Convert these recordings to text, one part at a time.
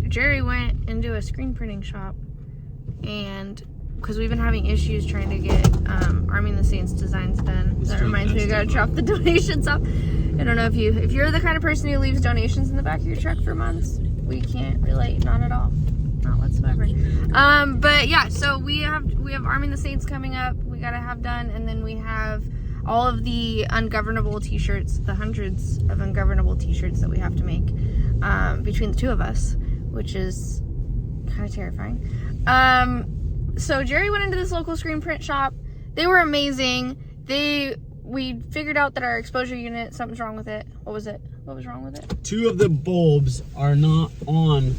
Jerry went into a screen printing shop, and because we've been having issues trying to get Arming the Saints designs done. That reminds me, I gotta drop the donations off. I don't know if you're the kind of person who leaves donations in the back of your truck for months. We can't relate, not at all, not whatsoever. But yeah, so we have Arming the Saints coming up. We gotta have done, and then we have all of the ungovernable t-shirts, the hundreds of ungovernable t-shirts that we have to make between the two of us, which is kind of terrifying. So Jerry went into this local screen print shop. They were amazing. We figured out that our exposure unit, something's wrong with it. What was it? What was wrong with it? 2 of the bulbs are not on.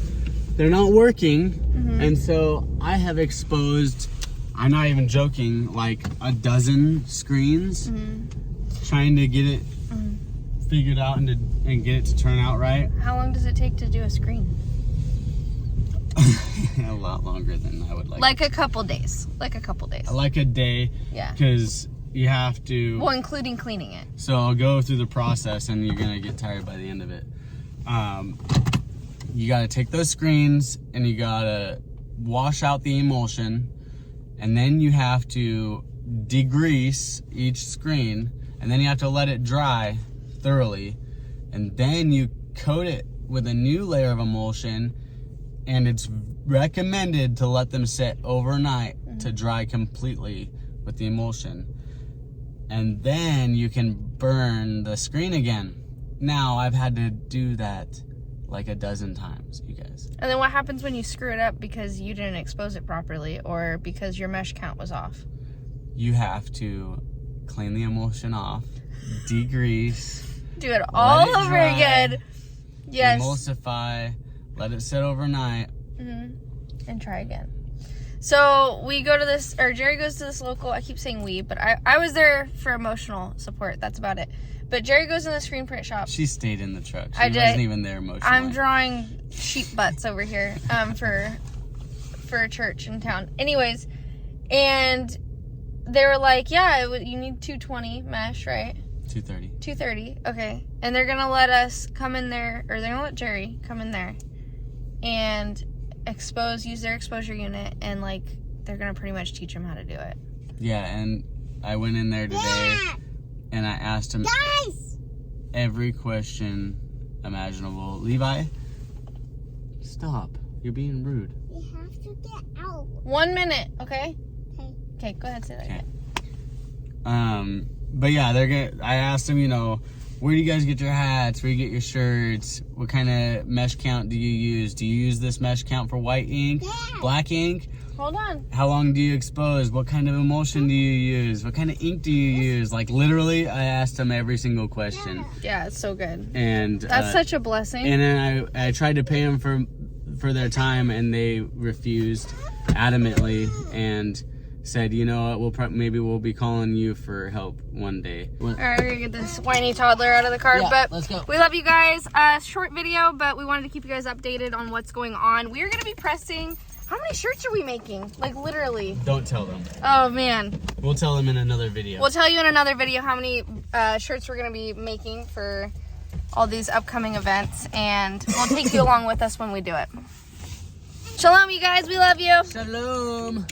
They're not working. And so I have exposed, I'm not even joking, like a dozen screens, trying to get it figured out and get it to turn out right. How long does it take to do a screen? A lot longer than I would like. Like a couple days. Like a day. Yeah. Because you have to. Well, including cleaning it. So I'll go through the process and you're gonna get tired by the end of it. You gotta take those screens and you gotta wash out the emulsion, and then you have to degrease each screen, and then you have to let it dry thoroughly, and then you coat it with a new layer of emulsion, and it's recommended to let them sit overnight to dry completely with the emulsion, and then you can burn the screen again. Now I've had to do that like a dozen times, you guys. And then what happens when you screw it up because you didn't expose it properly or because your mesh count was off? You have to clean the emulsion off, degrease, do it all over dry, again. Yes. Emulsify, let it sit overnight, and try again. So we go to this, or Jerry goes to this local, I keep saying we, but I was there for emotional support. That's about it. But Jerry goes in the screen print shop. She stayed in the truck. She I did. wasn't even there emotionally. I'm drawing sheep butts over here for a church in town. Anyways, and they were like, yeah, you need 220 mesh, right? 230. 230, okay. And they're gonna let us come in there, or they're gonna let Jerry come in there and use their exposure unit, and like they're gonna pretty much teach him how to do it. Yeah, and I went in there today and I asked him every question imaginable. Levi, stop. You're being rude. You have to get out. 1 minute, okay? Okay. Okay, go ahead, say that again. But yeah, I asked him, where do you guys get your hats? Where do you get your shirts? What kind of mesh count do you use? Do you use this mesh count for white ink, black ink? Hold on. How long do you expose? What kind of emulsion do you use? What kind of ink do you use? Like literally, I asked him every single question. Yeah, it's so good. And that's such a blessing. And then I tried to pay them for their time, and they refused adamantly and said, you know what, maybe we'll be calling you for help one day. All right, we're gonna get this whiny toddler out of the car, but let's go. We love you guys. Short video, but we wanted to keep you guys updated on what's going on. We're gonna be pressing. How many shirts are we making? Like literally. Don't tell them. Oh man. We'll tell them in another video. We'll tell you in another video how many shirts we're gonna be making for all these upcoming events, and we'll take you along with us when we do it. Shalom, you guys. We love you. Shalom.